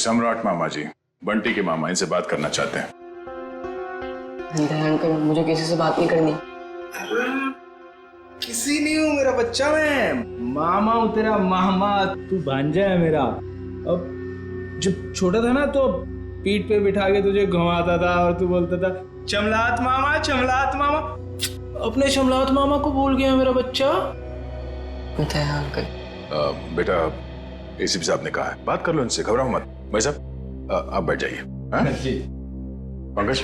सम्राट मामा जी, बंटी के मामा, इनसे बात करना चाहते हैं। अंकल, मुझे किसी से बात नहीं करनी। किसी नहीं हूँ मेरा बच्चा, मैं मामा हूँ तेरा मामा। तू भांजा है मेरा। अब जब छोटा था ना तो पीठ पे बिठा के तुझे घुमाता था और तू बोलता था चमलात मामा, चमलात मामा। अपने चमलात मामा को भूल गया मेरा बच्चा। पता है अंकल। बेटा, एसीपी साहब ने कहा है, बात कर लो इनसे, घबराओ मत। भाई साहब आप बैठ जाइए। जी पंकज,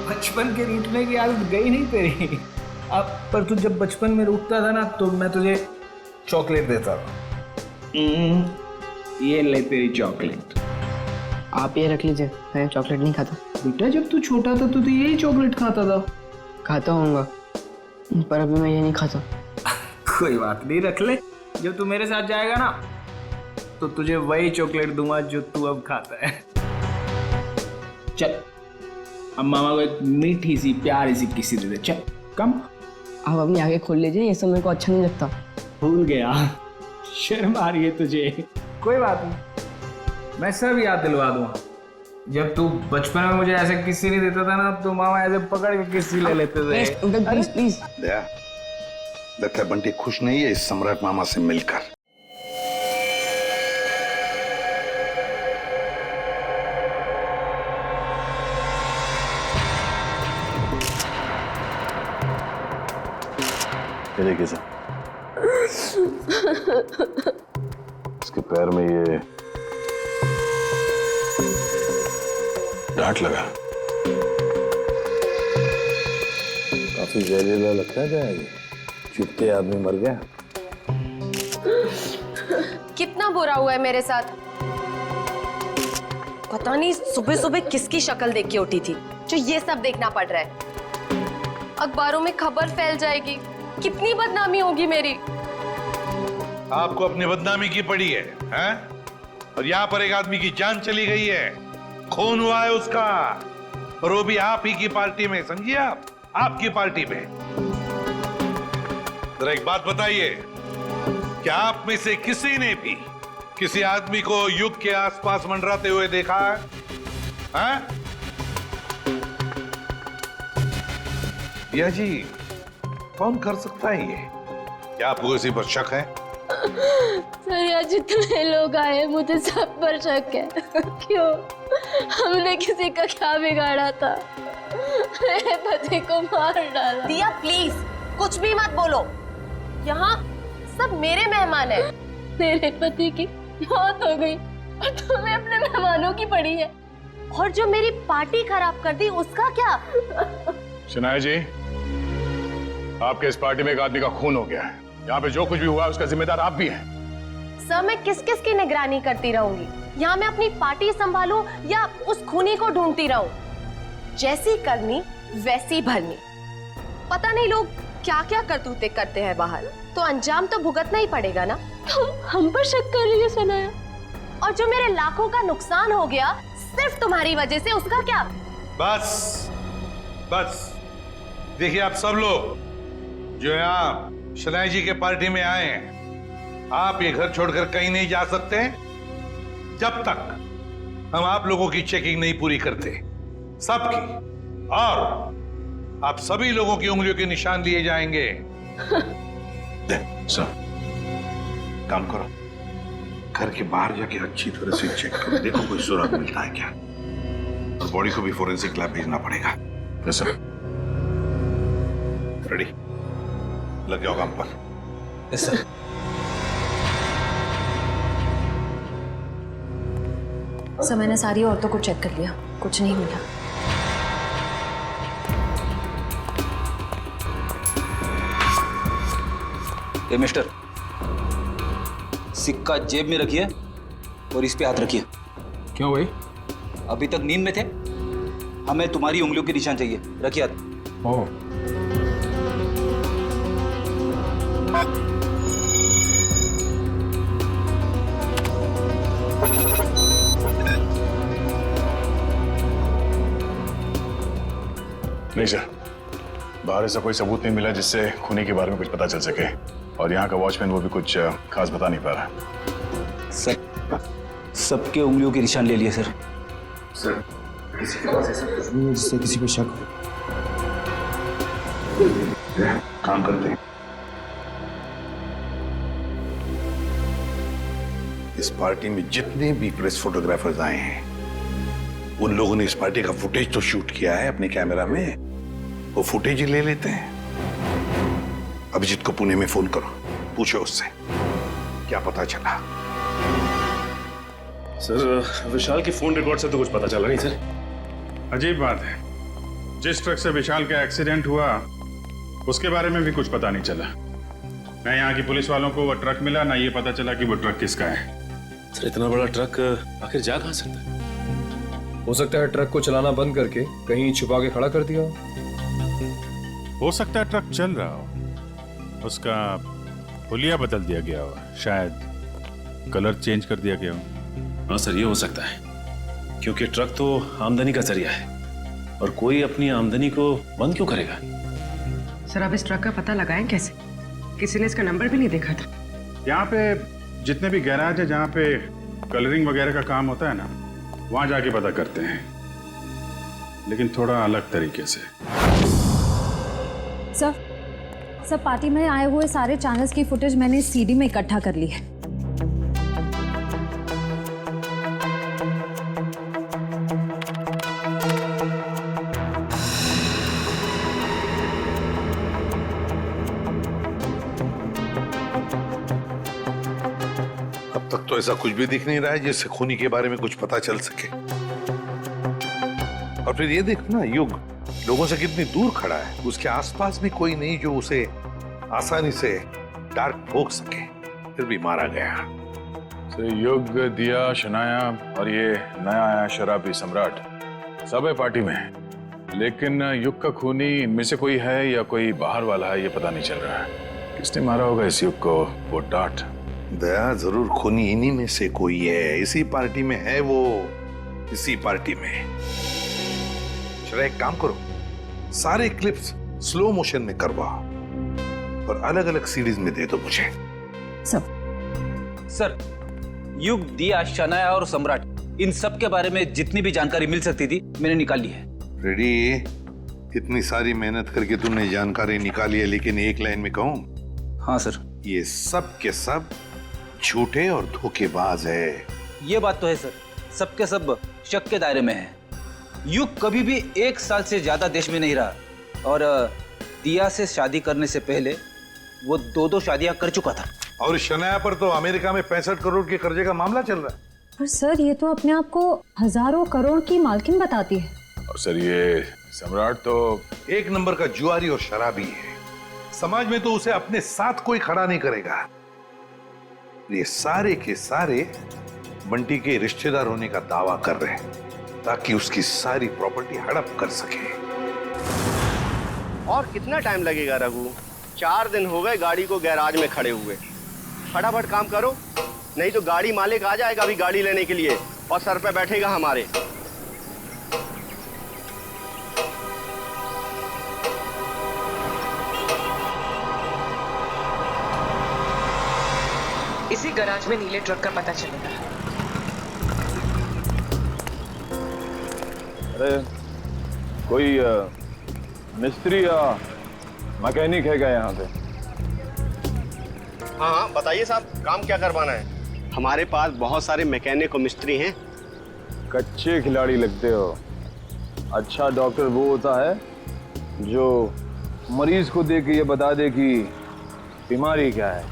बचपन के रूठने की आदत गई नहीं तेरी। अब पर तू जब बचपन में रूठता था ना तो मैं तुझे चॉकलेट देता था। ये ले तेरी चॉकलेट। आप ये रख लीजिए, मैं चॉकलेट नहीं खाता। बेटा जब तू छोटा था तो तू यही चॉकलेट खाता था। खाता होऊंगा, पर अभी मैं ये नहीं खाता। कोई बात नहीं, रख ले। जब तू मेरे साथ जाएगा ना तो तुझे वही चॉकलेट दूंगा जो तू अब खाता है। चल, अब मामा को एक मीठी सी प्यारी सी किसी दे दे। चल कम। आप अपनी आगे खोल लीजिए, ये सब मेरे को अच्छा नहीं लगता। भूल गया, शर्म आ रही है तुझे। कोई बात नहीं, मैं सब याद दिलवा दूंगा। जब तू बचपन में मुझे ऐसे किस्से नहीं देता था ना तो मामा ऐसे पकड़ के किस्से ले लेते थे। Uncle please please. दया, लगता है बंटी खुश नहीं है इस सम्राट मामा से मिलकर। ये देखिए सर, इसके पैर में ये डांट लगा। काफी जहरीला लगता है। ये चुपते आदमी मर गया। कितना बुरा हुआ है मेरे साथ। पता नहीं सुबह सुबह किसकी शक्ल देख के उठी थी जो ये सब देखना पड़ रहा है। अखबारों में खबर फैल जाएगी, कितनी बदनामी होगी मेरी। आपको अपनी बदनामी की पड़ी है, हैं? और यहाँ पर एक आदमी की जान चली गई है, खून हुआ है उसका, और वो भी आप ही की पार्टी में। समझिए आप, आपकी पार्टी में। जरा एक बात बताइए, क्या आप में से किसी ने भी किसी आदमी को युग के आसपास मंडराते हुए देखा है? हैं? या जी, कौन कर सकता है ये? क्या आपको किसी पर शक है? सर, यहाँ जितने लोग आए मुझे सब पर शक है। क्यों? हमने किसी का क्या बिगाड़ा था? मेरे पति को मार डाला। दिया प्लीज कुछ भी मत बोलो, यहाँ सब मेरे मेहमान हैं। मेरे पति की मौत हो गई और तुम्हें अपने मेहमानों की पड़ी है। और जो मेरी पार्टी खराब कर दी उसका क्या? शनाया जी, आपके इस पार्टी में एक आदमी का खून हो गया है। यहाँ पे जो कुछ भी हुआ उसका जिम्मेदार आप भी हैं। सर, मैं किस किस की निगरानी करती रहूंगी? यहाँ मैं अपनी पार्टी संभालूं या उस खूनी को ढूंढती रहूं? जैसी करनी वैसी भरनी। पता नहीं लोग क्या क्या करतूते करते हैं बाहर, तो अंजाम तो भुगतना ही पड़ेगा ना। तुम हम पर शक कर रही है सनाया? और जो मेरे लाखों का नुकसान हो गया सिर्फ तुम्हारी वजह से, उसका क्या? बस बस, देखिए आप सब लोग जो यहाँ शनाई जी के पार्टी में आए हैं, आप ये घर छोड़कर कहीं नहीं जा सकते जब तक हम आप लोगों की चेकिंग नहीं पूरी करते, सबकी। और आप सभी लोगों की उंगलियों के निशान लिए जाएंगे। सर, काम करो, घर के बाहर जाके अच्छी तरह से चेक करो, देखो कोई सुराग मिलता है क्या। और बॉडी को भी फोरेंसिक लैब भेजना पड़ेगा। Yes sir. रेडी, लग जाओ काम पर। Yes sir. सर, मैंने सारी औरतों को चेक कर लिया, कुछ नहीं मिला। ए मिस्टर, सिक्का जेब में रखिए और इस पे हाथ रखिए। क्यों भाई? अभी तक नींद में थे, हमें तुम्हारी उंगलियों के निशान चाहिए। रखिए हाथ। ओह, नहीं सर, बाहर ऐसा कोई सबूत नहीं मिला जिससे खूनी के बारे में कुछ पता चल सके, और यहाँ का वॉचमैन वो भी कुछ खास बता नहीं पा रहा। सबके उंगलियों के निशान ले लिए सर। सर किसी के पास ऐसा कुछ नहीं है जिससे किसी पे शक हो। काम करते हैं। इस पार्टी में जितने भी प्रेस फोटोग्राफर्स आए हैं, उन लोगों ने इस पार्टी का फुटेज तो शूट किया है अपने कैमरा में, वो फुटेज ही ले लेते हैं। अभिजीत को पुणे में फोन करो, पूछो उससे क्या पता चला। सर विशाल के फोन रिकॉर्ड से तो कुछ पता चला नहीं सर। अजीब बात है, जिस ट्रक से विशाल का एक्सीडेंट हुआ उसके बारे में भी कुछ पता नहीं चला। ना यहाँ की पुलिस वालों को वो ट्रक मिला, ना ये पता चला कि वो ट्रक किसका है। सर इतना बड़ा ट्रक आखिर जा कहाँ सकता है? हो सकता है ट्रक को चलाना बंद करके कहीं छुपा के खड़ा कर दिया हो सकता है ट्रक चल रहा हो, उसका हुलिया बदल दिया गया हो, शायद कलर चेंज कर दिया गया हो। हाँ सर, ये हो सकता है, क्योंकि ट्रक तो आमदनी का जरिया है और कोई अपनी आमदनी को बंद क्यों करेगा? सर आप इस ट्रक का पता लगाएं कैसे? किसी ने इसका नंबर भी नहीं देखा था। यहाँ पे जितने भी गैराज है जहाँ पे कलरिंग वगैरह का काम होता है ना, वहाँ जाके पता करते हैं, लेकिन थोड़ा अलग तरीके से। सर पार्टी में आए हुए सारे चैनल्स की फुटेज मैंने इस सीडी में इकट्ठा कर ली है। अब तक तो ऐसा कुछ भी दिख नहीं रहा है जिससे खूनी के बारे में कुछ पता चल सके। और फिर ये देखना, युग लोगों से कितनी दूर खड़ा है, उसके आसपास भी कोई नहीं जो उसे आसानी से डार्क ठोक सके, फिर भी मारा गया। तो युग, दिया, शनाया और ये नया आया शराबी सम्राट सब है पार्टी में, लेकिन युग का खूनी इनमें से कोई है या कोई बाहर वाला है, ये पता नहीं चल रहा है। किसने मारा होगा इस युग को? वो डांट दया, जरूर खूनी इन्हीं में से कोई है, इसी पार्टी में है वो, इसी पार्टी में। चलो एक काम करो, सारे क्लिप्स स्लो मोशन में करवाओ और अलग अलग सीरीज में दे दो मुझे। सर युग, दिया, शनाया और सम्राट, इन सब के बारे में जितनी भी जानकारी मिल सकती थी मैंने निकाल ली है। रेडी? इतनी सारी मेहनत करके तुमने जानकारी निकाली है, लेकिन एक लाइन में कहूं? हाँ सर। ये सब के सब झूठे और धोखेबाज है। ये बात तो है सर, सबके सब शक के दायरे में है। युग कभी भी 1 साल से ज्यादा देश में नहीं रहा, और दिया से शादी करने से पहले वो 2 शादियां कर चुका था। और शनाया पर तो अमेरिका में 65 करोड़ के कर्जे का मामला चल रहा है। पर सर ये तो अपने आप को हजारों करोड़ की मालकिन बताती है। और सर ये सम्राट तो एक नंबर का जुआरी और शराबी है, समाज में तो उसे अपने साथ कोई खड़ा नहीं करेगा। ये सारे के सारे बंटी के रिश्तेदार होने का दावा कर रहे हैं ताकि उसकी सारी प्रॉपर्टी हड़प कर सके। और कितना टाइम लगेगा रघु? 4 दिन हो गए गाड़ी को गैराज में खड़े हुए। फटाफट काम करो, नहीं तो गाड़ी मालिक आ जाएगा अभी गाड़ी लेने के लिए और सर पे बैठेगा हमारे। इसी गैराज में नीले ट्रक का पता चलेगा। अरे कोई मिस्त्री या मैकेनिक है क्या यहाँ पे? हाँ बताइए साहब, काम क्या करवाना है? हमारे पास बहुत सारे मैकेनिक और मिस्त्री हैं। कच्चे खिलाड़ी लगते हो। अच्छा डॉक्टर वो होता है जो मरीज को देख के ये बता दे कि बीमारी क्या है।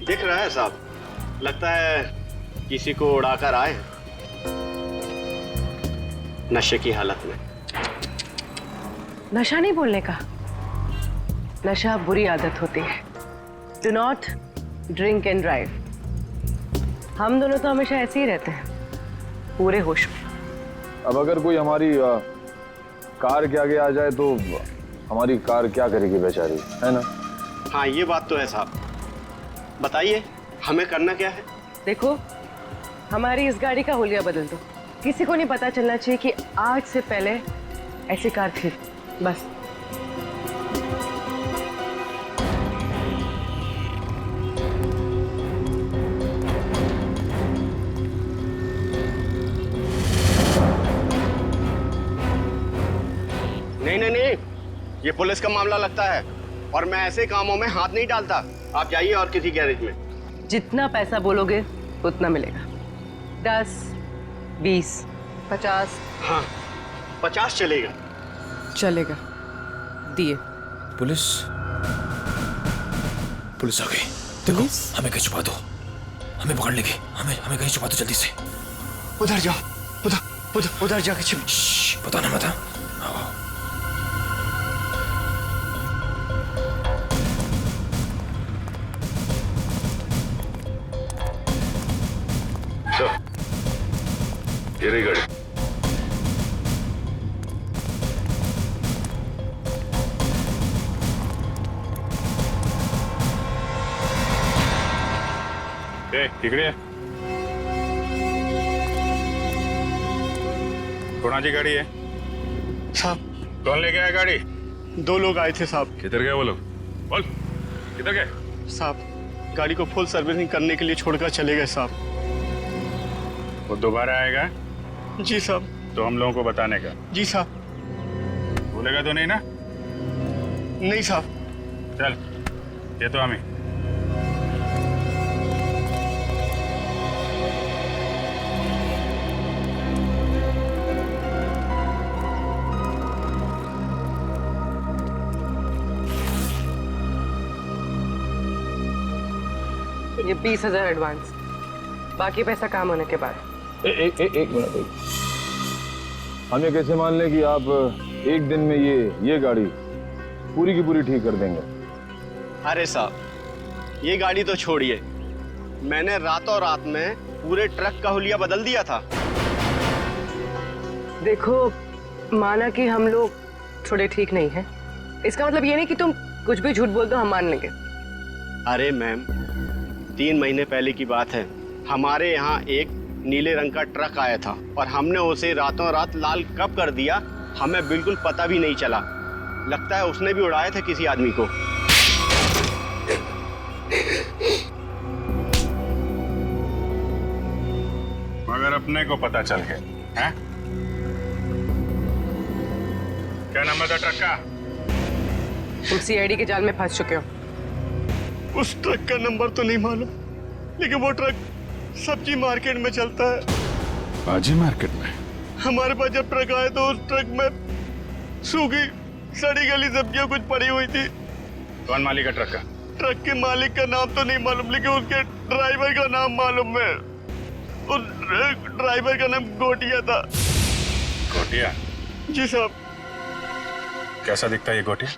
दिख रहा है साहब, लगता है किसी को उड़ाकर आए नशे की हालत में। नशा नहीं बोलने का, नशा बुरी आदत होती है। Do not drink and drive. हम दोनों तो हमेशा ऐसे ही रहते हैं, पूरे होश में। अब अगर कोई हमारी कार के आगे आ जाए तो हमारी कार क्या करेगी बेचारी, है ना? हाँ ये बात तो है साहब। बताइए हमें करना क्या है? देखो हमारी इस गाड़ी का हुलिया बदल दो। किसी को नहीं पता चलना चाहिए कि आज से पहले ऐसी कार थी, बस। नहीं, ये पुलिस का मामला लगता है और मैं ऐसे कामों में हाथ नहीं डालता। आप जाइए और किसी गैरेज में। जितना पैसा बोलोगे उतना मिलेगा। 10, 20, 50। हाँ, 50 चलेगा। चलेगा, दिए। पुलिस आ गई। देखो, हमें कहीं छुपा दो, हमें पकड़ लेगी। हमें कहीं छुपा दो जल्दी से। उधर जाओ, उधर जाके छुप। बताना मत। ये रही गाड़ी। तिकडे कोणाची गाड़ी है साहब? कौन लेके आया गाड़ी? 2 लोग आए थे साहब। किधर गए वो लोग? बोल, किधर गए? साहब, गाड़ी को फुल सर्विसिंग करने के लिए छोड़कर चले गए साहब। वो दोबारा आएगा? जी साहब। तो हम लोगों को बताने का? जी साहब। बोलेगा तो नहीं ना? नहीं साहब। चल, ये तो हमें। ये 20,000 एडवांस, बाकी पैसा काम होने के बाद। एक मिनट। हम ये कैसे मान लें कि आप एक दिन में ये गाड़ी पूरी की पूरी ठीक कर देंगे? अरे साहब, ये गाड़ी तो छोड़िए, मैंने रातों रात में पूरे ट्रक का हुलिया बदल दिया था। देखो, माना कि हम लोग थोड़े ठीक नहीं हैं, इसका मतलब ये नहीं कि तुम कुछ भी झूठ बोल दो हम मान लेंगे। अरे मैम, 3 महीने पहले की बात है, हमारे यहाँ एक नीले रंग का ट्रक आया था और हमने उसे रातों रात लाल कब कर दिया हमें बिल्कुल पता भी नहीं चला। लगता है उसने भी उड़ाया था किसी आदमी को। मगर अपने को पता चल गया है? क्या नंबर था ट्रक का? तुम सीआईडी के जाल में फंस चुके हो। उस ट्रक का नंबर तो नहीं मालूम, लेकिन वो ट्रक सब्जी मार्केट में चलता है। सब्जी मार्केट में? हमारे पास जब ट्रक आया तो उस ट्रक में सूखी सड़ी गली सब्जियां कुछ पड़ी हुई थी। कौन मालिक है ट्रक का? ट्रक के मालिक का नाम तो नहीं मालूम, लेकिन उसके ड्राइवर का नाम मालूम है। उस ड्राइवर का नाम गोटिया था। गोटिया? जी साहब। कैसा दिखता है ये गोटिया?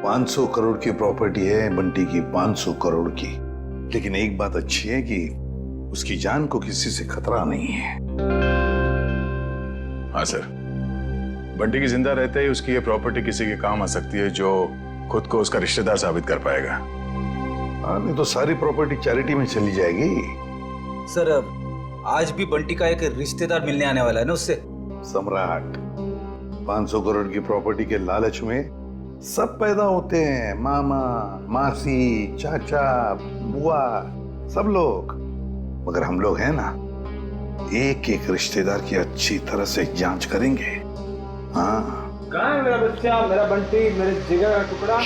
$500 करोड़ की प्रॉपर्टी है बंटी की, 500 करोड़ की। लेकिन एक बात अच्छी है कि उसकी जान को किसी से खतरा नहीं है। हाँ सर, बंटी की जिंदा रहते ही उसकी ये प्रॉपर्टी किसी के काम आ सकती है जो खुद को उसका रिश्तेदार साबित कर पाएगा। हाँ, नहीं तो सारी प्रॉपर्टी चैरिटी में चली जाएगी। सर, आज भी बंटी का एक रिश्तेदार मिलने आने वाला है ना उससे। सम्राट, 500 करोड़ की प्रॉपर्टी के लालच में सब पैदा होते हैं, मामा, मासी, चाचा, बुआ, सब लोग। मगर हम लोग हैं ना, एक एक रिश्तेदार की अच्छी तरह से जांच करेंगे। हाँ। कहाँ है मेरा बच्चा, मेरा बंटी, मेरे जिगर का टुकड़ा?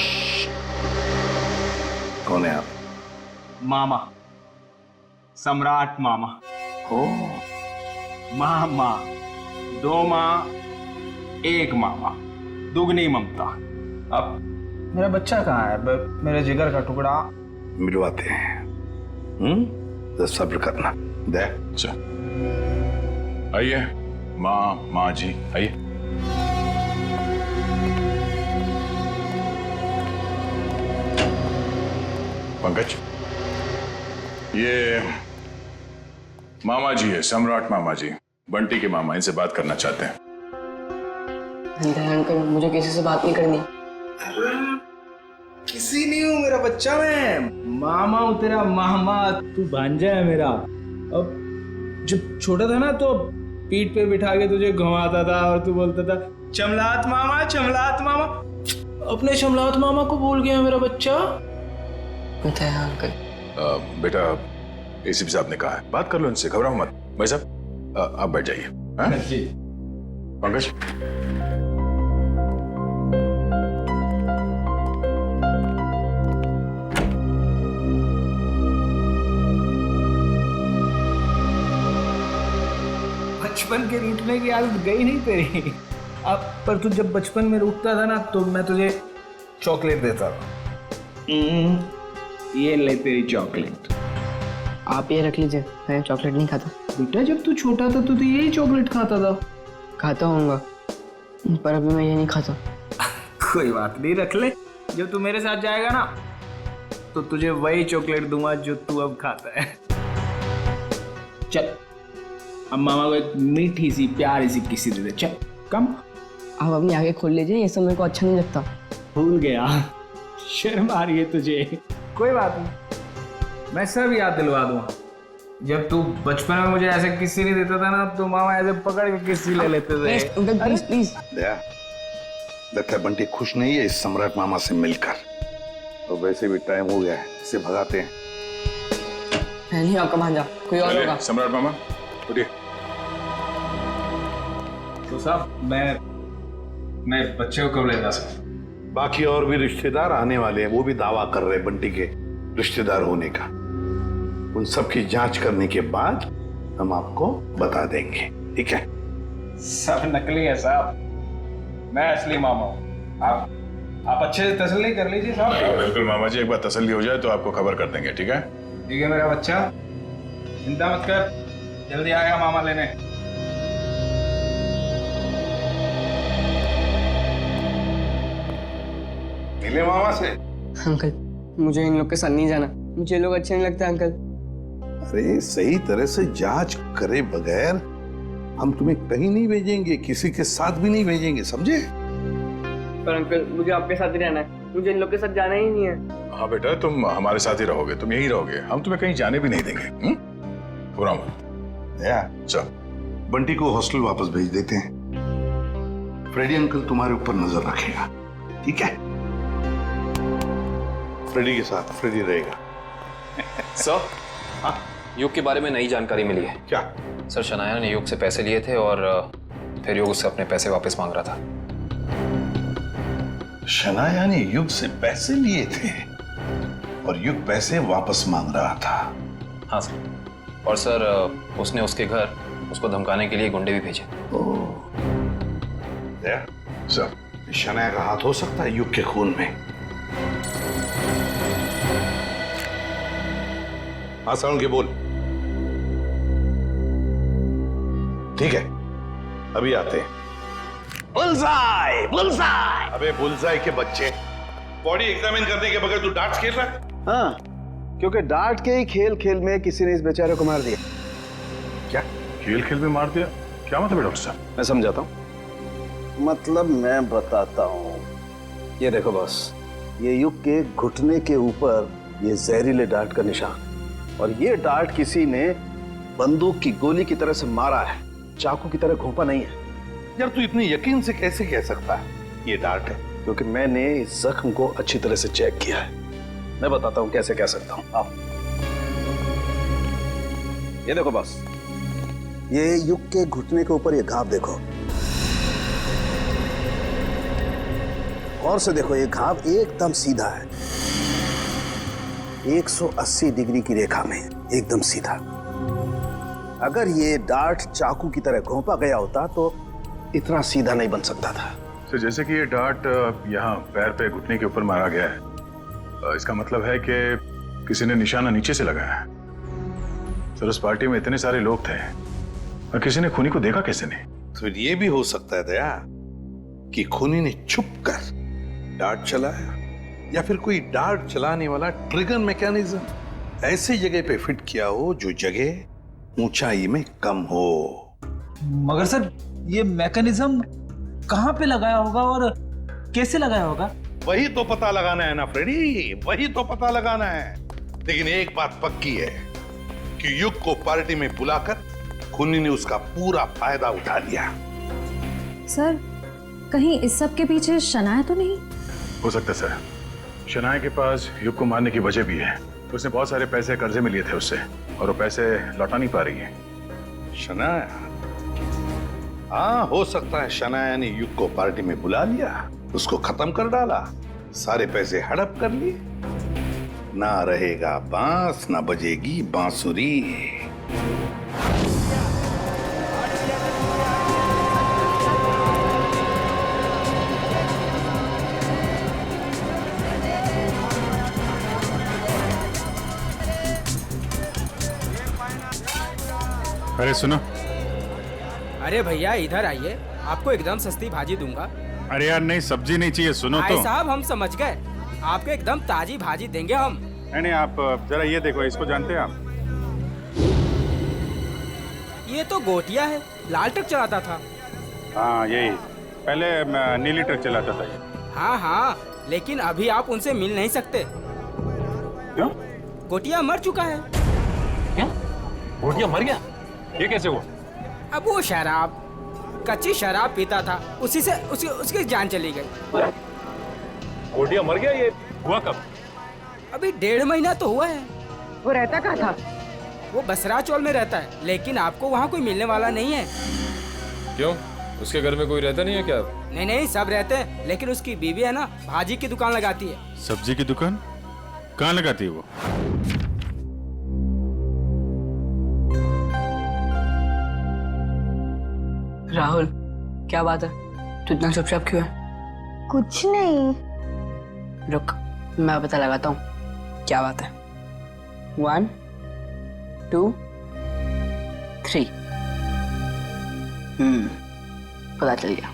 कौन है आप? मामा, सम्राट मामा। ओ, मामा, 2 माँ, 1 मामा, दुगनी ममता। अब मेरा बच्चा कहाँ है, मेरे जिगर का टुकड़ा? मिलवाते हैं। तो सब्र करना। दे। अच्छा, आइए माँ जी, आइए। पंकज, ये मामा जी है, सम्राट मामा जी, बंटी के मामा, इनसे बात करना चाहते हैं। अंकल, मुझे किसी से बात नहीं करनी। किसी नहीं हूँ मेरा बच्चा, मैं मामा हूँ तेरा मामा। तू भांजा है मेरा। अब जब छोटा था ना तो पीठ पे बिठा के तुझे घुमाता था और तू बोलता था चमलात मामा, चमलात मामा। अपने चमलात मामा को भूल गया मेरा बच्चा। अंकल बेटा एसीपी साहब ने कहा है, बात कर लो इनसे, घबराओ मत। भाई साहब आप बैठ जाइए। हाँ? जी पंकज बचपन के रूठने की आदत गई नहीं तेरी। अब पर तू जब बचपन में रूठता था ना तो मैं तुझे चॉकलेट देता था। ये ले तेरी चॉकलेट। आप ये रख लीजिए, मैं चॉकलेट नहीं खाता। बेटा जब तू छोटा था तो यही चॉकलेट खाता था। खाता होऊंगा पर अभी मैं ये नहीं खाता। कोई बात नहीं, रख ले। जब तू मेरे साथ जाएगा ना तो तुझे वही चॉकलेट दूंगा जो तू अब खाता है। चल अब मामा को एक मीठी सी प्यारी सी किसी दे दे। चल कम। आप अपनी आगे खोल लीजिए, ये सब मेरे को अच्छा नहीं लगता। भूल गया, शर्म आ रही है तुझे। कोई बात नहीं, मैं सब याद दिलवा दूंगा। जब तू बचपन में मुझे ऐसे किसी नहीं देता था ना तो मामा ऐसे पकड़ के किसी ले लेते थे। Please please. दया, लगता है बंटी खुश नहीं है इस सम्राट मामा से मिलकर। तो वैसे भी टाइम हो गया है, इसे भगाते हैं। नहीं आपका भांजा, कोई और होगा। सम्राट मामा उठिए। तो साहब मैं बच्चे को कब ले जा सकता? बाकी और भी रिश्तेदार आने वाले हैं, वो भी दावा कर रहे हैं बंटी के रिश्तेदार होने का। उन सब की जांच करने के बाद हम आपको बता देंगे, ठीक है? सब नकली है साहब, मैं असली मामा हूँ। आप अच्छे से तसल्ली कर लीजिए साहब। बिल्कुल मामा जी, एक बार तसल्ली हो जाए तो आपको खबर कर देंगे, ठीक है? ठीक है मेरा बच्चा, चिंता मत कर, जल्दी आएगा मामा लेने। मिले मामा से? अंकल मुझे इन लोग के साथ नहीं जाना, मुझे लोग अच्छे नहीं लगते अंकल। अरे सही तरह से जांच करे बगैर हम तुम्हें कहीं नहीं भेजेंगे, किसी के साथ भी नहीं भेजेंगे, समझे? पर अंकल मुझे आपके साथ ही रहना है, मुझे इन लोग के साथ जाना ही नहीं है। हाँ बेटा, तुम हमारे साथ ही रहोगे, तुम यहीं रहोगे, हम तुम्हें कहीं जाने भी नहीं देंगे। घबराओ मत। चल बंटी को हॉस्टल वापस भेज देते हैं। फ्रेडी अंकल तुम्हारे ऊपर नजर रखेगा, ठीक है? फ्रेडी के साथ फ्रेडी रहेगा। सर हाँ, युग के बारे में नई जानकारी मिली है। क्या? सर शनाया ने युग से पैसे लिए थे और फिर युग उससे अपने पैसे वापस मांग रहा था। शनाया ने युग से पैसे लिए थे और युग पैसे वापस मांग रहा था? हाँ सर, और सर उसने उसके घर उसको धमकाने के लिए गुंडे भी भेजे। सर शनाया का हाथ हो सकता है युग के खून में। हाँ साउंड के बोल। ठीक है अभी आते हैं। Bullseye, bullseye. अबे बुलसाई के बच्चे, बॉडी एग्जामिन करने के बगैर तू डार्ट्स खेल रहा है? हाँ, क्योंकि डार्ट के ही खेल खेल में किसी ने इस बेचारे को मार दिया। क्या खेल खेल में मार दिया? क्या मतलब है डॉक्टर साहब? मैं समझाता हूँ। मतलब मैं बताता हूँ। ये देखो बॉस, ये युग के घुटने के ऊपर ये जहरीले डार्ट का निशान, और ये डार्ट किसी ने बंदूक की गोली की तरह से मारा है, चाकू की तरह घोंपा नहीं है। यार तू इतनी यकीन से कैसे कह सकता है ये डार्ट है? क्योंकि मैंने इस जख्म को अच्छी तरह से चेक किया है। मैं बताता हूँ कैसे कह सकता हूँ। आप ये देखो बॉस, ये युग के घुटने के ऊपर ये घाव देखो, और से देखो ये घाव एकदम सीधा है, 180 डिग्री की रेखा में एकदम सीधा। अगर ये डार्ट चाकू की तरह घोंपा गया होता तो इतना सीधा नहीं बन सकता था। तो जैसे कि ये डार्ट यहाँ पैर पे घुटने के ऊपर मारा गया है, इसका मतलब है कि किसी ने निशाना नीचे से लगाया है। सर उस पार्टी में इतने सारे लोग थे और किसी ने खूनी को देखा कैसे नहीं? तो ये भी हो सकता है दया कि खूनी ने छुप कर डार्ट चलाया, या फिर कोई डार्ट चलाने वाला ट्रिगर मैकेनिज्म ऐसी जगह पे फिट किया हो जो जगह ऊंचाई में कम हो। मगर सर ये मैकेनिज्म कहाँ पे लगाया होगा और कैसे लगाया होगा? वही तो पता लगाना है ना फ्रेडी, वही तो पता लगाना है। लेकिन एक बात पक्की है कि युग को पार्टी में बुलाकर खूनी ने उसका पूरा फायदा उठा लिया। सर, कहीं इस सब के पीछे शनाया तो नहीं? हो सकता है सर, शनाया के पास युग को मारने की वजह भी है। उसने बहुत सारे पैसे कर्जे में लिए थे उससे और वो पैसे लौटा नहीं पा रही है। शनाया? हाँ, हो सकता है शनाया ने युग को पार्टी में बुला लिया, उसको खत्म कर डाला, सारे पैसे हड़प कर लिए। ना रहेगा बांस, ना बजेगी बांसुरी। अरे सुनो। अरे भैया इधर आइए, आपको एकदम सस्ती भाजी दूंगा। अरे यार नहीं, सब्जी नहीं चाहिए, सुनो तो। भाई साहब, हम समझ गए, आपको एकदम ताजी भाजी देंगे हम। नहीं, आप जरा ये देखो, इसको जानते हैं आप? ये तो गोटिया है, लाल ट्रक चलाता था। हाँ यही, पहले नीली ट्रक चलाता था ये। हाँ हाँ, लेकिन अभी आप उनसे मिल नहीं सकते। क्यों? गोटिया मर चुका है। क्या? गोटिया मर गया? ये कैसे हुआ? अब वो शराब, कच्ची शराब पीता था, उसी से उसकी जान चली गई। गोटिया मर गया? ये हुआ कब? अभी 1.5 महीना तो हुआ है। वो रहता कहाँ था? वो बसरा चौल में रहता है, लेकिन आपको वहाँ कोई मिलने वाला नहीं है। क्यों? उसके घर में कोई रहता नहीं है क्या? नहीं नहीं, सब रहते हैं, लेकिन उसकी बीवी है ना, भाजी की दुकान लगाती है। सब्जी की दुकान? कहाँ लगाती है वो? राहुल, क्या बात है? तू इतना चुपचाप क्यों है? कुछ नहीं। रुक, मैं पता लगाता हूँ क्या बात है। 1 2 3। पता चल गया।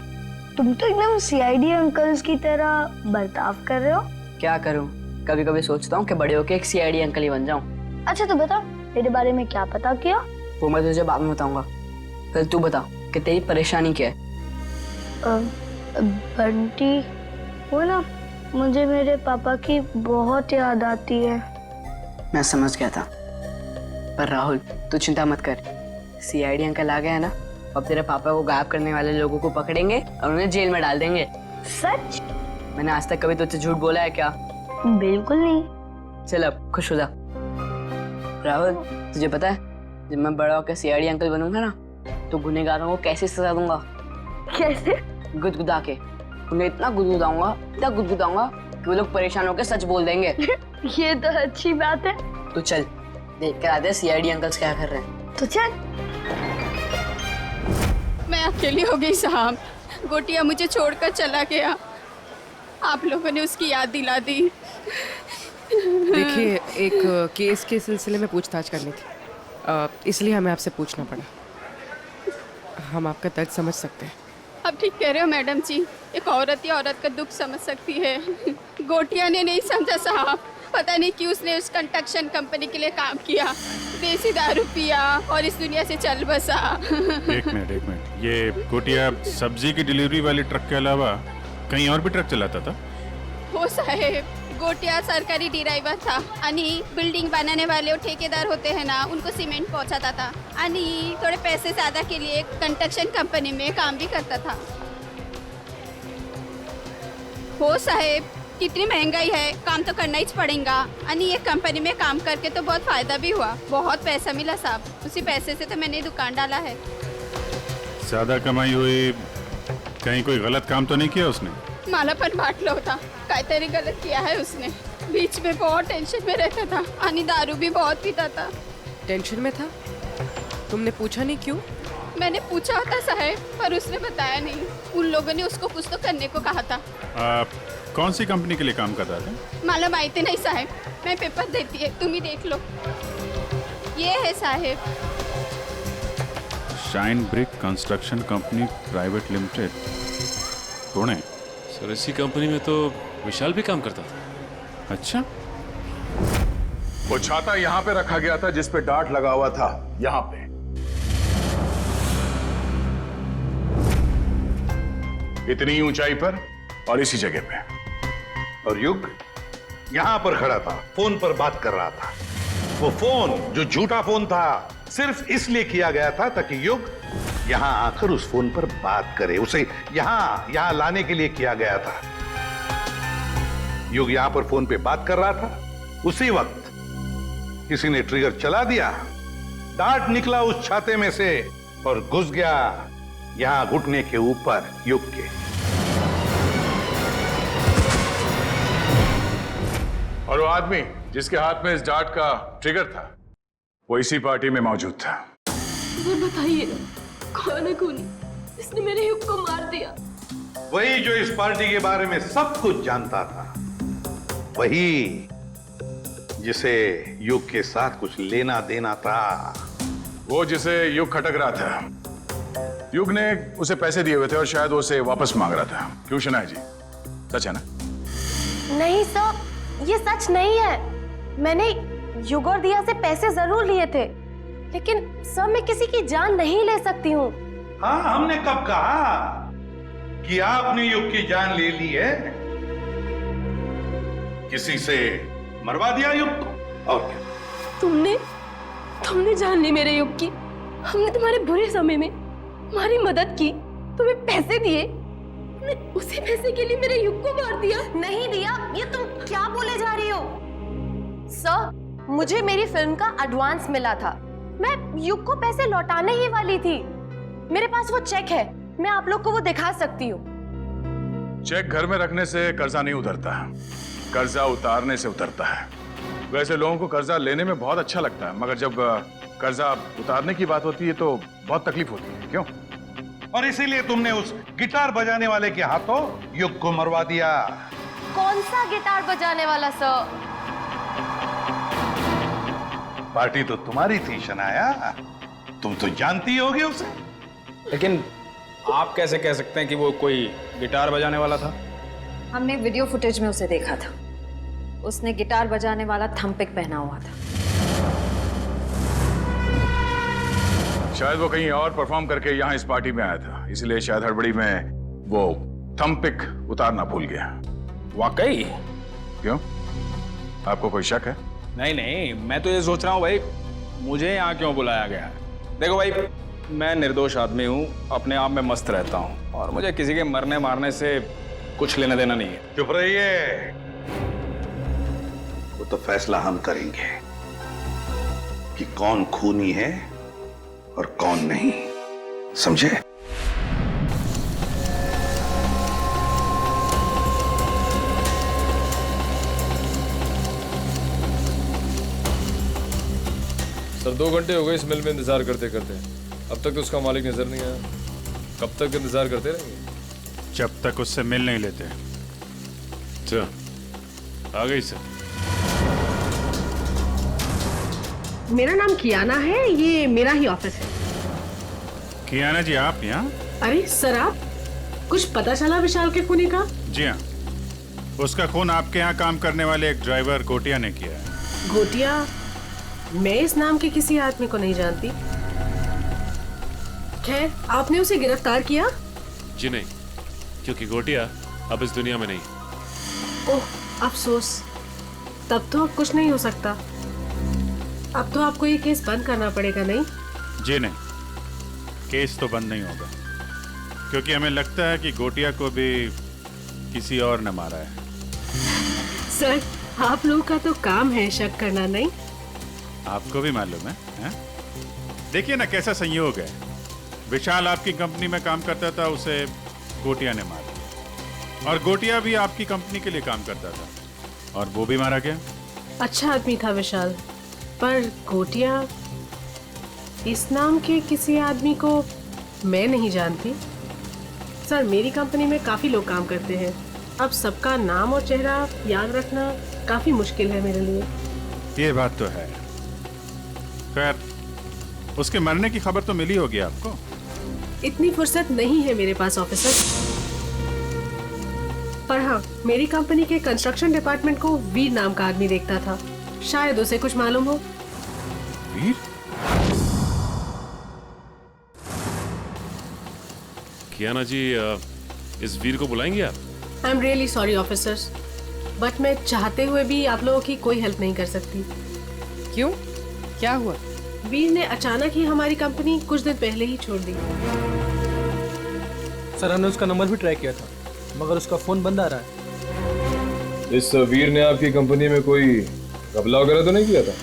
तुम तो एकदम सीआईडी अंकल्स की तरह बर्ताव कर रहे हो। क्या करूँ, कभी कभी सोचता हूँ कि बड़े होके एक सीआईडी अंकल ही बन जाऊँ। अच्छा तो बता, मेरे बारे में क्या पता किया? वो मैं तुझे बाद में बताऊंगा। पहले तू बता कि तेरी परेशानी क्या है? बंटी, वो ना, मुझे मेरे पापा की बहुत याद आती है। मैं समझ गया था, पर राहुल तू चिंता मत कर। सीआईडी अंकल आ गए हैं ना, अब तेरे पापा को गायब करने वाले लोगों को पकड़ेंगे और उन्हें जेल में डाल देंगे। सच? मैंने आज तक कभी तुझसे झूठ बोला है क्या? बिल्कुल नहीं। चल अब खुश हो जा। राहुल, तुझे पता है, जब मैं बड़ा होकर सीआईडी अंकल बनूंगा ना, तो गुनहगारों को कैसे सजा दूंगा? कैसे? गुदगुदा के। उन्हें इतना गुदगुदाऊंगा कि वो लोग परेशान होकर सच बोल देंगे। ये तो अच्छी बात है। तो चल देख कर आते सीआईडी अंकल्स क्या कर रहे हैं। तो चल। मैं अकेली हो गई साहब, गोटिया मुझे छोड़कर चला गया, आप लोगों ने उसकी याद दिला दी। देखिए, एक केस के सिलसिले में पूछताछ करनी थी, इसलिए हमें आपसे पूछना पड़ा। हम आपका दर्द समझ सकते हैं। अब ठीक कह रहे हो मैडम जी, एक औरत ही औरत का दुख समझ सकती है। गोटिया ने नहीं समझा साहब, पता नहीं क्यों उसने उस कंस्ट्रक्शन कंपनी के लिए काम किया, देसी दारू पिया और इस दुनिया से चल बसा। एक मिनट, ये गोटिया सब्जी की डिलीवरी वाली ट्रक के अलावा कहीं और भी ट्रक चलाता था? हो साहेब, गोटिया सरकारी ड्राइवर था आणि बिल्डिंग बनाने वाले ठेकेदार होते हैं ना, उनको सीमेंट पहुंचाता था आणि थोड़े पैसे ज्यादा के लिए कंस्ट्रक्शन कंपनी में काम भी करता था। हो साहेब, कितनी महंगाई है, काम तो करना ही पड़ेगा आणि ये कंपनी में काम करके तो बहुत फायदा भी हुआ, बहुत पैसा मिला साहब, उसी पैसे से तो मैंने दुकान डाला है। ज्यादा कमाई हुई, कहीं कोई गलत काम तो नहीं किया उसने? मला पण वाटलं होता काहीतरी गलत किया है उसने। बीच में बहुत टेंशन में रहता था आणि दारू भी बहुत पीता था। टेंशन में था? तुमने पूछा नहीं क्यों? मैंने पूछा होता साहब, पर उसने बताया नहीं। उन लोगों ने उसको कुछ तो करने को कहा था। कौन सी कंपनी के लिए काम कर रहा था? मला माहिती नहीं साहब, मैं पेपर देती है, तुम ही देख लो। ये है साहब, shine brick construction company private limited, Pune. Sir इसी कंपनी में तो विशाल भी काम करता था। अच्छा, वो छाता यहाँ पे रखा गया था जिस पे डार्ट लगा हुआ था, यहाँ पे। इतनी ऊंचाई पर और इसी जगह पे। और युग यहां पर खड़ा था, फोन पर बात कर रहा था। वो फोन जो झूठा फोन था सिर्फ इसलिए किया गया था ताकि युग यहां आकर उस फोन पर बात करे। उसे यहां लाने के लिए किया गया था। युग यहां पर फोन पे बात कर रहा था, उसी वक्त किसी ने ट्रिगर चला दिया, डार्ट निकला उस छाते में से और घुस गया यहां घुटने के ऊपर युग के। और वो आदमी जिसके हाथ में इस डार्ट का ट्रिगर था वो इसी पार्टी में मौजूद था। मुझे बताइए ना, कौन है खूनी? इसने मेरे युग को मार दिया। वही जो इस पार्टी के बारे में सब कुछ जानता था, वही जिसे युग के साथ कुछ लेना देना था। वो जिसे युग खटक रहा था। युग ने उसे पैसे दिए हुए थे और शायद वो उसे वापस मांग रहा था। क्यों शनाया जी, सच है ना? नहीं सर, ये सच नहीं है। मैंने युग और दिया से पैसे जरूर लिए थे, लेकिन सर मैं किसी की जान नहीं ले सकती हूँ। हाँ, हमने कब कहा कि आपने युग की जान ले ली है? किसी से मरवा दिया युग को, और क्या? तुमने जान ली मेरे युग की। हमने तुम्हारे बुरे समय में तुम्हारी मदद की, तुम्हें पैसे दिए, तुमने उसी पैसे के लिए मेरे युग को मार दिया। नहीं दिया, ये तुम क्या बोले जा रही हो? सर, मुझे मेरी फिल्म का एडवांस मिला था। मैं युग को पैसे लौटाने ही वाली थी। मेरे पास वो चेक है, मैं आप लोग को वो दिखा सकती हूँ। चेक घर में रखने से कर्जा नहीं उतरता, कर्जा उतारने से उतरता है। वैसे लोगों को कर्जा लेने में बहुत अच्छा लगता है, मगर जब कर्जा उतारने की बात होती है तो बहुत तकलीफ होती है। क्यों? और इसीलिए तुमने उस गिटार बजाने वाले के हाथों युग को मरवा दिया। कौन सा गिटार बजाने वाला सर? पार्टी तो तुम्हारी थी शनाया, तुम तो जानती होगी उसे। लेकिन आप कैसे कह सकते हैं कि वो कोई गिटार बजाने वाला था? हमने वीडियो फुटेज में उसे देखा था। उसने गिटार बजाने वाला थंपिक पहना हुआ था। शायद वो कहीं और परफॉर्म करके यहाँ इस पार्टी में आया था, इसलिए शायद हड़बड़ी में वो थंपिक उतारना भूल गया। वाकई? क्यों, आपको कोई शक है? नहीं, मैं तो ये सोच रहा हूँ भाई, मुझे यहाँ क्यों बुलाया गया है? देखो भाई, मैं निर्दोष आदमी हूँ, अपने आप में मस्त रहता हूँ और मुझे किसी के मरने मारने से कुछ लेना देना नहीं है। चुप रहिए, वो तो फैसला हम करेंगे कि कौन खूनी है और कौन नहीं, समझे? सर 2 घंटे हो गए इस मिल में इंतजार करते करते, अब तक तो उसका मालिक नजर नहीं आया। कब तक इंतजार करते रहेंगे? जब तक उससे मिल नहीं लेते। अच्छा, आ गई सर। मेरा नाम कियाना है, ये मेरा ही ऑफिस है। कियाना जी, आप यहाँ? अरे सर, आप कुछ पता चला विशाल के खूनी का? जी हाँ, उसका खून आपके यहाँ काम करने वाले एक ड्राइवर गोटिया ने किया है। गोटिया? मैं इस नाम के किसी आदमी को नहीं जानती। खैर, आपने उसे गिरफ्तार किया? जी नहीं, क्योंकि गोटिया अब इस दुनिया में नहीं। ओह, अफसोस। तब तो अब कुछ नहीं हो सकता। अब तो आपको ये केस बंद करना पड़ेगा, नहीं? जी नहीं, केस तो बंद नहीं होगा, क्योंकि हमें लगता है कि गोटिया को भी किसी और ने मारा है। सर, आप लोगों का तो काम है शक करना, नहीं? आपको भी मालूम है, हैं? देखिए ना कैसा संयोग है। विशाल आपकी कंपनी में काम करता था, उसे गोटिया ने मारा, और गोटिया भी आपकी कंपनी के लिए काम करता था और वो भी मारा गया। अच्छा आदमी था विशाल, पर गोटिया, इस नाम के किसी आदमी को मैं नहीं जानती। सर, मेरी कंपनी में काफी लोग काम करते हैं। अब सबका नाम और चेहरा याद रखना काफी मुश्किल है मेरे लिए। ये बात तो है। खैर, उसके मरने की खबर तो मिली होगी आपको। इतनी फुर्सत नहीं है मेरे पास ऑफिसर, पर हाँ, मेरी कंपनी के कंस्ट्रक्शन डिपार्टमेंट को वीर नाम का आदमी देखता था। शायद उसे कुछ मालूम हो। वीर? कियाना जी, इस वीर को बुलाएंगे आप? I am really sorry officers, but मैं चाहते हुए भी आप लोगों की कोई हेल्प नहीं कर सकती। क्यों, क्या हुआ? वीर ने अचानक ही हमारी कंपनी कुछ दिन पहले ही छोड़ दी। सर हमने उसका नंबर भी ट्राई किया था, मगर उसका फोन बंद आ रहा है। इस वीर ने आपकी कंपनी में कोई घपला वगैरह तो नहीं किया था?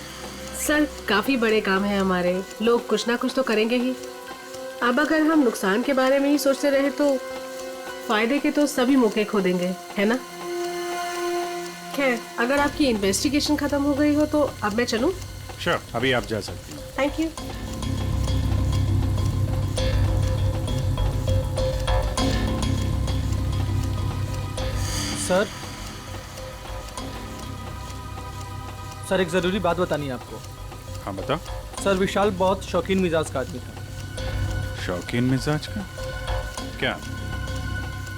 सर काफी बड़े काम है हमारे, लोग कुछ ना कुछ तो करेंगे ही। अब अगर हम नुकसान के बारे में ही सोचते रहे तो फायदे के तो सभी मौके खो देंगे, है ना? खैर, अगर आपकी इन्वेस्टिगेशन खत्म हो गई हो तो अब मैं चलूं? श्योर, अभी आप जा सकती हैं। Thank you. सर एक जरूरी बात बतानी है आपको। हाँ बताओ। सर विशाल बहुत शौकीन मिजाज का आदमी था। शौकीन मिजाज का? क्या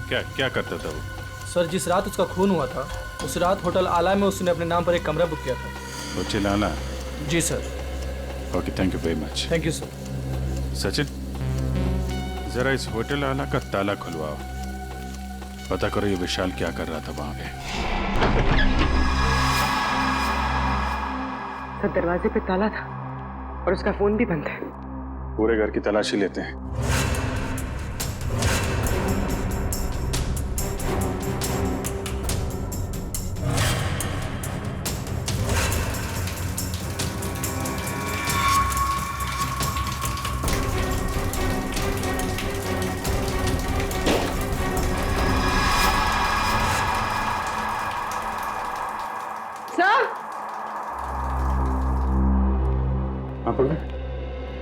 क्या क्या करता था वो? सर जिस रात उसका खून हुआ था उस रात होटल आला में उसने अपने नाम पर एक कमरा बुक किया था। वो चिलाना? जी sir. Okay, thank you very much. Thank you sir. Sachin, जरा इस होटल आला का ताला खुलवाओ, पता करो ये विशाल क्या कर रहा था वहां पे। सर दरवाजे पे ताला था और उसका फोन भी बंद है। पूरे घर की तलाशी लेते हैं।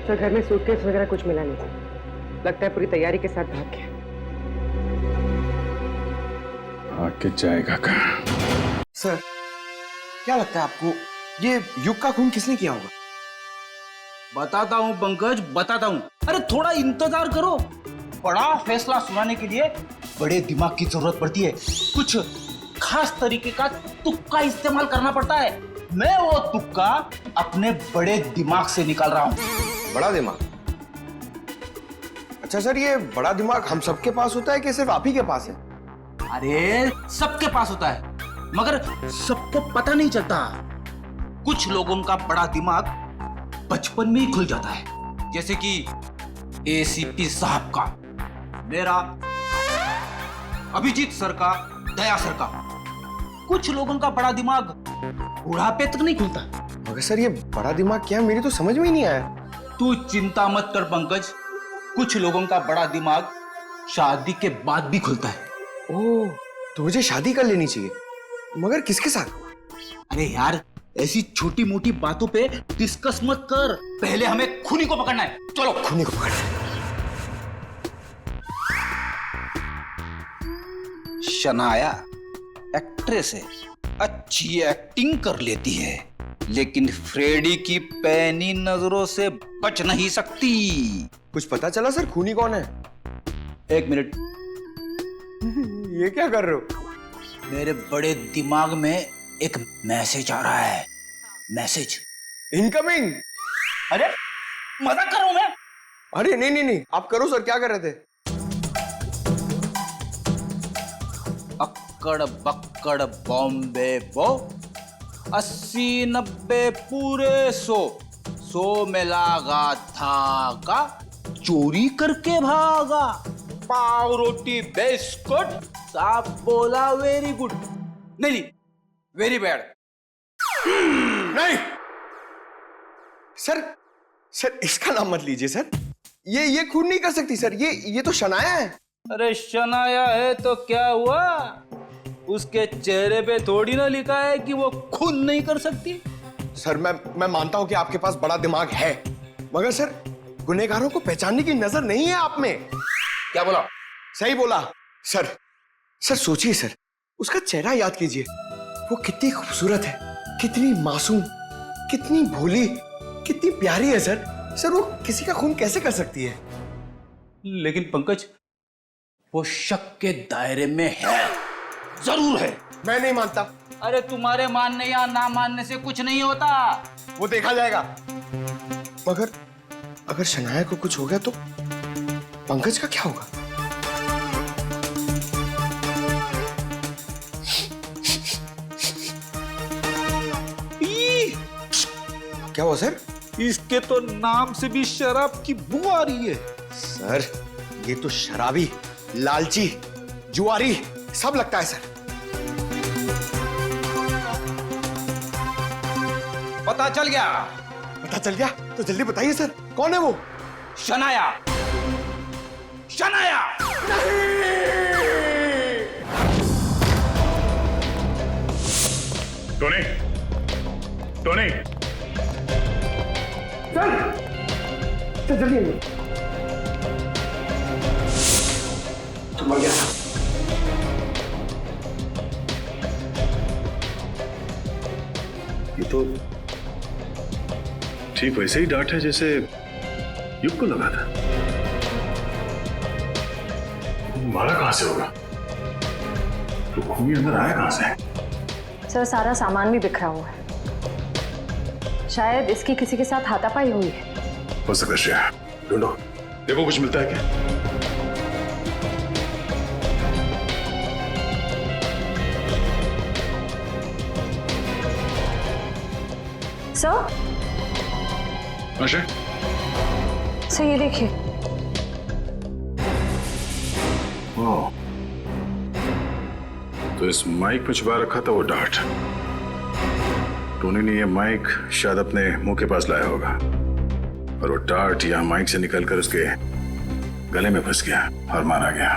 सर घर में सूटकेस वगैरह कुछ मिला नहीं, लगता है पूरी तैयारी के साथ भाग गया। आके जाएगा कहाँ? सर क्या लगता है आपको ये युग का खून किसने किया होगा? बताता हूँ पंकज, बताता हूँ। अरे थोड़ा इंतजार करो, बड़ा फैसला सुनाने के लिए बड़े दिमाग की जरूरत पड़ती है। कुछ खास तरीके का तुक्का इस्तेमाल करना पड़ता है। मैं वो तुक्का अपने बड़े दिमाग से निकाल रहा हूँ। बड़ा दिमाग? अच्छा सर, ये बड़ा दिमाग हम सबके पास होता है कि सिर्फ आप ही के पास है? अरे सबके पास होता है, मगर सबको पता नहीं चलता। कुछ लोगों का बड़ा दिमाग बचपन में ही खुल जाता है, जैसे कि एसीपी साहब का, मेरा, अभिजीत सर का, दया सर का। कुछ लोगों का बड़ा दिमाग बुढ़ापे तक नहीं खुलता। मगर सर ये बड़ा दिमाग क्या है, मेरी तो समझ में ही नहीं आया। तू चिंता मत कर पंकज, कुछ लोगों का बड़ा दिमाग शादी के बाद भी खुलता है। ओह, तो मुझे शादी कर लेनी चाहिए, मगर किसके साथ? अरे यार, ऐसी छोटी मोटी बातों पे डिस्कस मत कर, पहले हमें खूनी को पकड़ना है। चलो खूनी को पकड़ना है। शनाया एक्ट्रेस है, अच्छी एक्टिंग कर लेती है, लेकिन फ्रेडी की पैनी नजरों से बच नहीं सकती। कुछ पता चला सर खूनी कौन है? एक मिनट। ये क्या कर रहे हो? मेरे बड़े दिमाग में एक मैसेज आ रहा है। Message incoming. अरे मजाक कर रहा हूं मैं। अरे नहीं नहीं नहीं, आप करो सर, क्या कर रहे थे? अक्कड़ बक्कड़ बॉम्बे बो, 80-90 पूरे 100 में लागा धागा, चोरी करके भागा, पाव रोटी बिस्कुट, साहब बोला वेरी गुड। नहीं, वेरी बैड। नहीं सर, सर इसका नाम मत लीजिए सर, ये खून नहीं कर सकती सर, ये तो शनाया है। अरे शनाया है तो क्या हुआ, उसके चेहरे पे थोड़ी ना लिखा है कि वो खून नहीं कर सकती। सर मैं मानता हूं कि आपके पास बड़ा दिमाग है, मगर सर गुनहगारों को पहचानने की नजर नहीं है आप में। क्या बोला? सही बोला सर। सर सोचिए सर, उसका चेहरा याद कीजिए, वो कितनी खूबसूरत है, कितनी मासूम, कितनी भोली, कितनी प्यारी है सर। सर वो किसी का खून कैसे कर सकती है? लेकिन पंकज, वो शक के दायरे में है, जरूर है। मैं नहीं मानता। अरे तुम्हारे मानने या ना मानने से कुछ नहीं होता, वो देखा जाएगा। मगर अगर शनाया को कुछ हो गया तो पंकज का क्या होगा? क्या हुआ सर? इसके तो नाम से भी शराब की बू आ रही है। सर ये तो शराबी, लालची, जुआरी सब लगता है सर। पता चल गया? पता चल गया तो जल्दी बताइए सर, कौन है वो? Shanaya. Shanaya. Tony, Tony, sir जल्दी आइए। तुम आ गया। ये तो ठीक वैसे ही डांट है जैसे युग को लगा था। मारा कहां से होगा? तो खूनी अंदर आया कहां से? सर सारा सामान भी बिखरा हुआ है, शायद इसकी किसी के साथ हाथापाई हुई है। हो सकता है श्रेया, ढूंढो, देखो कुछ मिलता है क्या? सर, सर ये देखिए। ओह, तो इस माइक में छुपा रखा था वो डार्ट। टोनी ने ये माइक शायद अपने मुंह के पास लाया होगा और वो डार्ट यहाँ माइक से निकलकर उसके गले में फंस गया और मारा गया।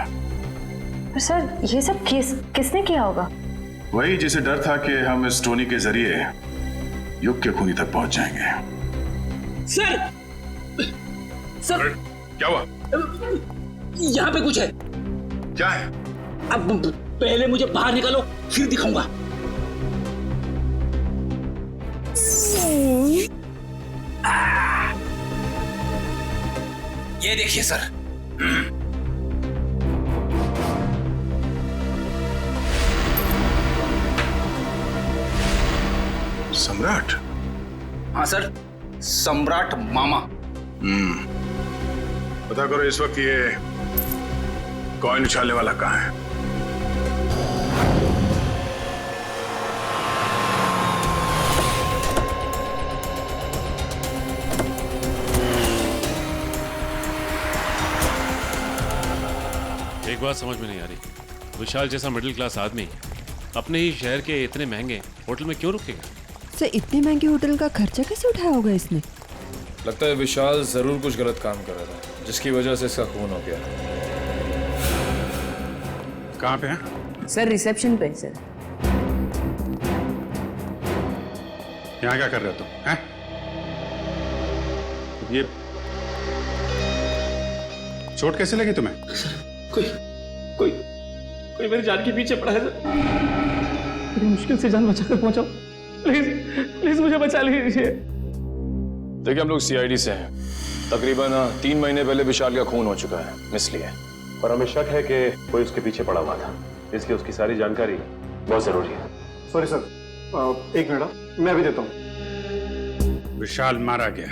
पर सर ये सब किसने किया होगा? वही जिसे डर था कि हम इस टोनी के जरिए युग के खूनी तक पहुंच जाएंगे। सर, सर क्या हुआ? यहाँ पे कुछ है। क्या है? अब पहले मुझे बाहर निकालो, फिर दिखाऊंगा। ये देखिए सर। सम्राट? हाँ सर, सम्राट मामा। पता करो इस वक्त ये कॉइन उछालने वाला कहाँ है? एक बात समझ में नहीं आ रही, विशाल जैसा मिडिल क्लास आदमी अपने ही शहर के इतने महंगे होटल में क्यों रुकेगा? सर इतने महंगे होटल का खर्चा कैसे उठाया होगा इसने? लगता है विशाल जरूर कुछ गलत काम कर रहा था जिसकी वजह से इसका खून हो गया। कहाँ पे है? सर रिसेप्शन पे सर। यहाँ क्या कर रहे हो तुम? हैं? ये चोट कैसे लगी तुम्हें? कोई मेरी जान के पीछे पड़ा है सर। मेरी मुश्किल से जान बचाकर पहुंचाओ, प्लीज मुझे बचा लीजिए। देखिए हम लोग सीआईडी से हैं। तकरीबन 3 महीने पहले विशाल का खून हो चुका है, इसलिए। पर हमें शक है कि कोई उसके पीछे पड़ा हुआ था, इसलिए उसकी सारी जानकारी बहुत जरूरी है। सॉरी सर, एक मिनट मैं भी देता हूँ। विशाल मारा गया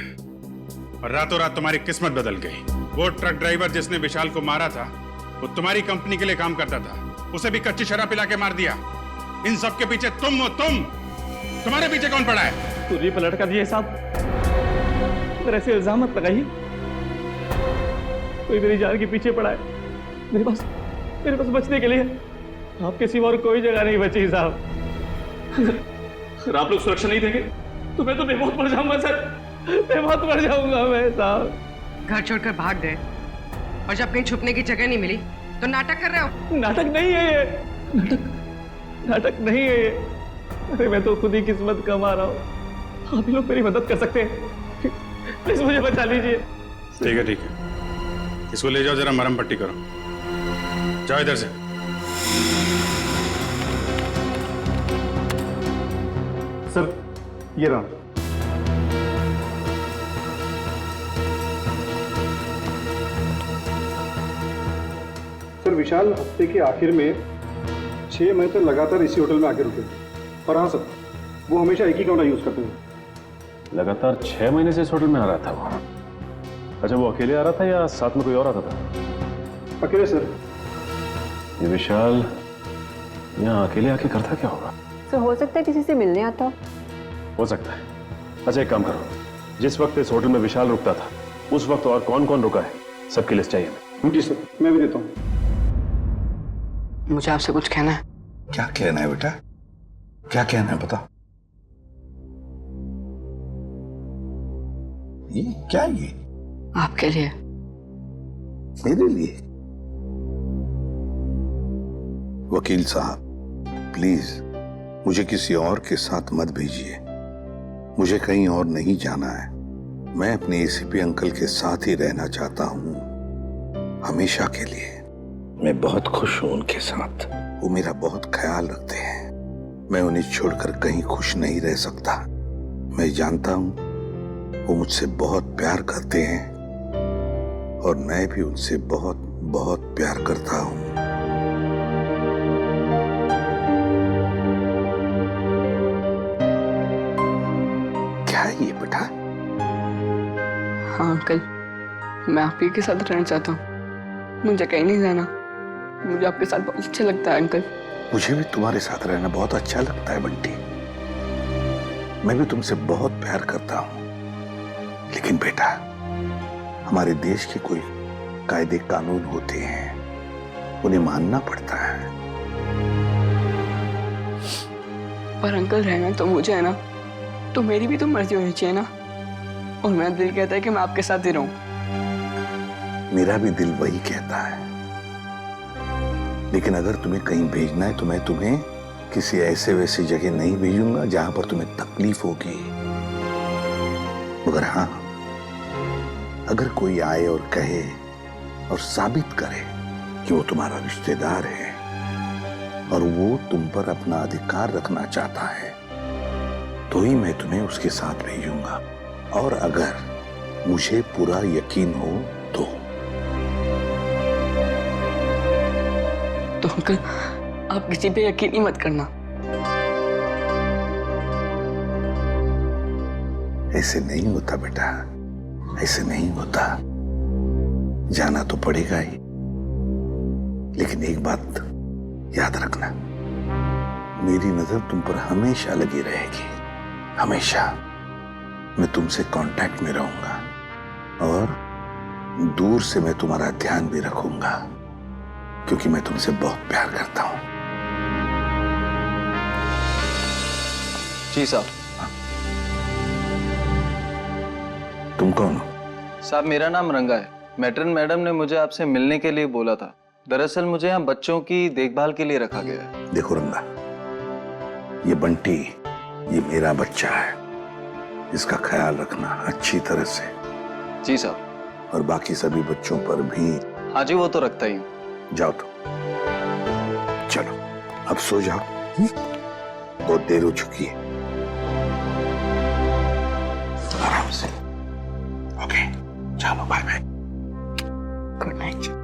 और रातों रात तुम्हारी किस्मत बदल गई। वो ट्रक ड्राइवर जिसने विशाल को मारा था वो तुम्हारी कंपनी के लिए काम करता था, उसे भी कच्ची शराब पिला के मार दिया। इन सब के पीछे तुम हो। तुम्हारे पीछे कौन पड़ा है? तुझे पलट कर दिए साहब, मेरे से इल्जाम मत लगाइए। कोई मेरी जान के पीछे पड़ा है। मेरे पास बचने के लिए आपके सिवा और कोई जगह नहीं बची साहब। अगर आप लोग सुरक्षा नहीं देंगे तो मैं तो बेमौत मर जाऊंगा सर, बेमौत मर जाऊंगा मैं साहब। घर छोड़कर भाग गए और जब कहीं छुपने की जगह नहीं मिली तो नाटक कर रहे हो? नाटक नहीं है ये, नाटक नहीं है ये। अरे मैं तो खुद ही किस्मत कमा रहा हूँ। आप लोग मेरी मदद कर सकते हैं, प्लीज मुझे बचा लीजिए। ठीक है, इसको ले जाओ, जरा मरहम पट्टी करो। जाओ इधर से। सर ये रहा। सर विशाल हफ्ते के आखिर में 6 महीने तक लगातार इसी होटल में आके रुके। और हाँ सर, वो हमेशा एक ही कमरा यूज करते थे। लगातार 6 महीने से इस होटल में आ रहा था वो? अच्छा, वो अकेले आ रहा था या साथ में कोई और आता था? अकेले सर। ये विशाल यहाँ अकेले आके करता क्या होगा? सर हो सकता है किसी से मिलने आता। हो सकता है। अच्छा एक काम करो, जिस वक्त इस होटल में विशाल रुकता था उस वक्त और कौन कौन रुका है सबकी लिस्ट चाहिए हमें। जी सर, मैं भी देता हूँ। मुझे आपसे कुछ कहना है। क्या कहना है बेटा, क्या कहना है बता। ये क्या है ये? आपके लिए। मेरे लिए? वकील साहब प्लीज मुझे किसी और के साथ मत भेजिए, मुझे कहीं और नहीं जाना है। मैं अपने एसीपी अंकल के साथ ही रहना चाहता हूं हमेशा के लिए। मैं बहुत खुश हूं उनके साथ, वो मेरा बहुत ख्याल रखते हैं। मैं उन्हें छोड़कर कहीं खुश नहीं रह सकता। मैं जानता हूं वो मुझसे बहुत प्यार करते हैं और मैं भी उनसे बहुत बहुत प्यार करता हूं। क्या है ये बेटा? हाँ अंकल, मैं आप ही के साथ रहना चाहता हूँ, मुझे कहीं नहीं जाना। मुझे आपके साथ बहुत अच्छा लगता है अंकल। मुझे भी तुम्हारे साथ रहना बहुत अच्छा लगता है बंटी। मैं भी तुमसे बहुत प्यार करता हूं, लेकिन बेटा हमारे देश के कोई कायदे कानून होते हैं, उन्हें मानना पड़ता है। पर अंकल रहना तो मुझे है ना, तो मेरी भी तो मर्जी होनी चाहिए ना। और मेरा दिल कहता है कि मैं आपके साथ ही रहूं। मेरा भी दिल वही कहता है, लेकिन अगर तुम्हें कहीं भेजना है तो मैं तुम्हें किसी ऐसे वैसी जगह नहीं भेजूंगा जहां पर तुम्हें तकलीफ होगी। मगर हाँ, अगर कोई आए और कहे और साबित करे कि वो तुम्हारा रिश्तेदार है और वो तुम पर अपना अधिकार रखना चाहता है, तो ही मैं तुम्हें उसके साथ भेजूंगा। और अगर मुझे पूरा यकीन हो तो अंकल आप किसी पे यकीन ही मत करना। ऐसे नहीं होता बेटा, ऐसे नहीं होता। जाना तो पड़ेगा ही, लेकिन एक बात याद रखना, मेरी नजर तुम पर हमेशा लगी रहेगी, हमेशा। मैं तुमसे कांटेक्ट में रहूंगा और दूर से मैं तुम्हारा ध्यान भी रखूंगा, क्योंकि मैं तुमसे बहुत प्यार करता हूं। जी साहब। तुम कौन हो? साहब मेरा नाम रंगा है। मैट्रन मैडम ने मुझे आपसे मिलने के लिए बोला था। दरअसल मुझे यहाँ बच्चों की देखभाल के लिए रखा गया है। देखो रंगा, ये बंटी, ये मेरा बच्चा है, इसका ख्याल रखना अच्छी तरह से। जी साहब। और बाकी सभी बच्चों पर भी। हाँ जी, वो तो रखता ही हूँ। जाओ तो, चलो अब सो जाओ, बहुत देर हो चुकी है। आराम से। ओके, चलो बाय बाय। Good night.